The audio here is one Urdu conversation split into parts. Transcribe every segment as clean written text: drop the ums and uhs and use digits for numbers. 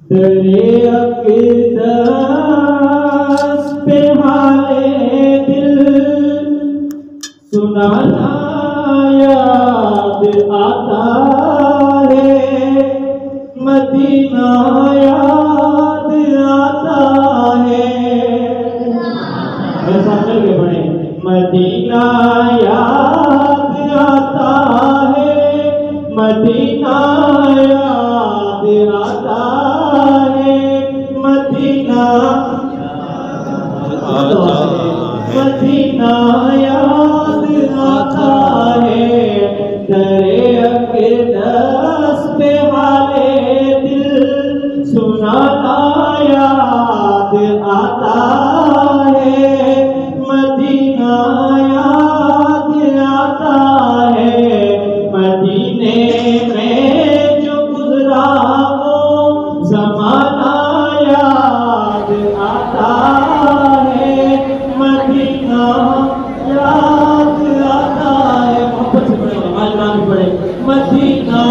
درے اقدس پہ حالے دل سنانا یاد آتا ہے، مدینہ یاد آتا ہے۔ ایسا کر کے پڑھیں، مدینہ یاد آتا ہے، مدینہ یاد آتا ہے، مدینہ مدینہ یاد آتا ہے۔ درے اقدس پہ حالے دل سنانا یاد آتا ہے، مدینہ یاد آتا ہے۔ مدینے میں جو گزرا وہ زمانہ یاد آتا ہے، مدینہ یاد آتا ہے۔ محبت سے پڑھیں، مالنا بھی پڑھیں، مدینہ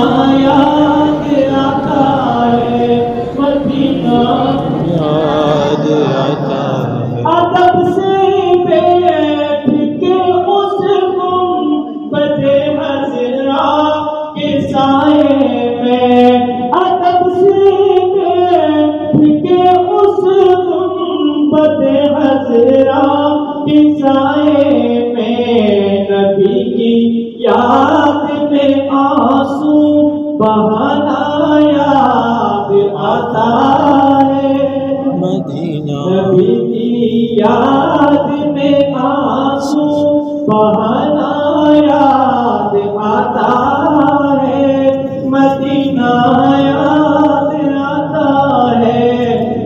یاد آتا ہے، مدینہ یاد آتا ہے۔ ادب سے بیٹھ کے اس گنبد خضرا کے سائے میں، ادب سے بیٹھ کے اس گنبد خضرا کے سائے میں، نبی کی یاد میں آنسو بہانا یاد آتا ہے، مدینہ نبی کی یاد میں آنسو بہانا یاد آتا ہے، مدینہ یاد آتا ہے۔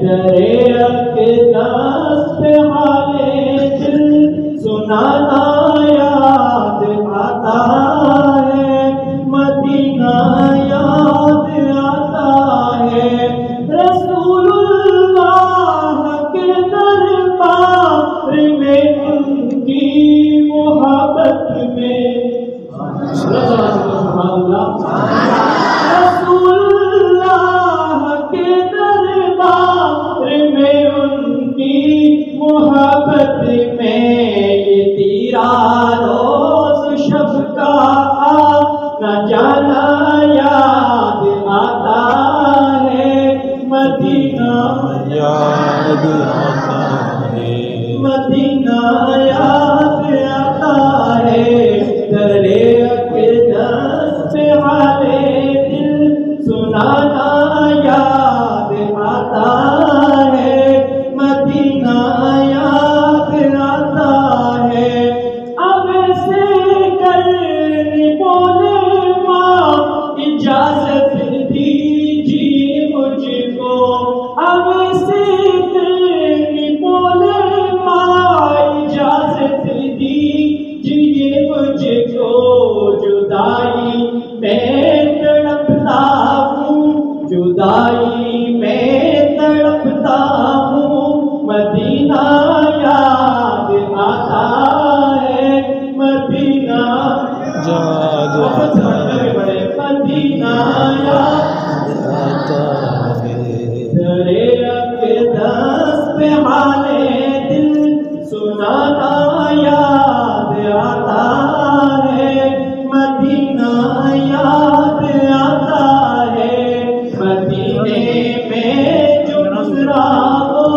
درے اقدس پہ حالے دل سنانا یاد آتا ہے، مدینہ یاد آتا ہے۔ رسول اللہ کے دربار میں ان کی محبت میں، رسول اللہ کے دربار میں ان کی محبت میں، یہ تیرا روز شب کا نہ جانا یاد آتا ہے، مدینہ یاد آتا ہے۔ مدینہ یاد آتا ہے۔ درے اقدس پہ حالے دل سنانا یاد آتا ہے، مدینہ یاد آتا ہے۔ اب سے کرنی بولے ماں اجازت دیجیے مجھ کو، اب سے کرنی بولے ماں اجازت دیجیے مجھ کو، جدائی میں تڑپتا ہوں، جدائی میں تڑپتا ہوں، مدینہ یاد آتا ہے، مدینہ یاد آتا ہے، مدینہ یاد آتا ہے۔ درے اقدس پہ حالے دل سنانا یاد آتا ہے، مدینہ یاد آتا ہے۔ مدینے میں جو گزرا وہ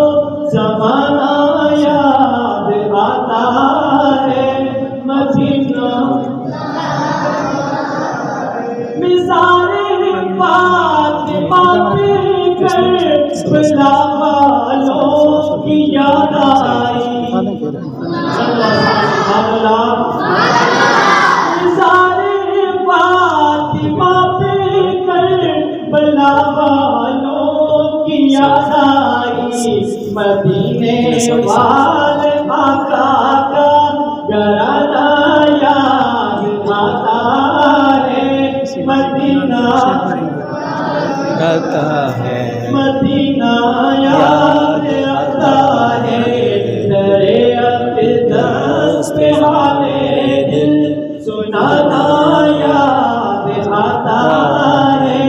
زمانہ یاد آتا ہے، مدینہ مثال فاطمہ پہ کربلا والوں کی یاد آئی، مثال فاطمہ پہ کربلا والوں کی یاد آئی، مدینے والے آقا کا گھرانہ یاد آتا ہے، مدینہ آتا ہے، مدینہ یاد آتا ہے۔ درے اقدس پہ حالے دل سنانا یاد آتا ہے،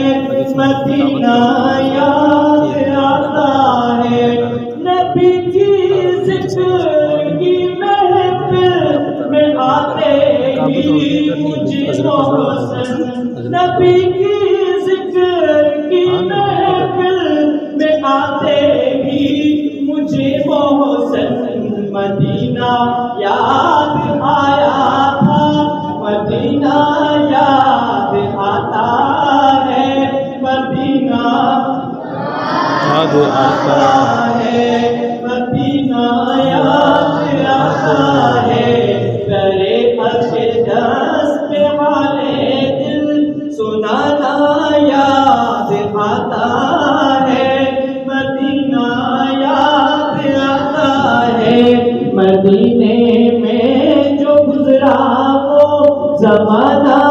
مدینہ یاد آتے ہی مجھے وہ حسن مدینہ یاد آیا تھا، مدینہ یاد آتا ہے، مدینہ یاد آتا ہے، مدینہ یاد آتا ہے، کرے اقدس پہ حالے دل سنانا یاد آتا ہے، مدینہ یاد آتا ہے، مدینے میں جو گزرا وہ زمانہ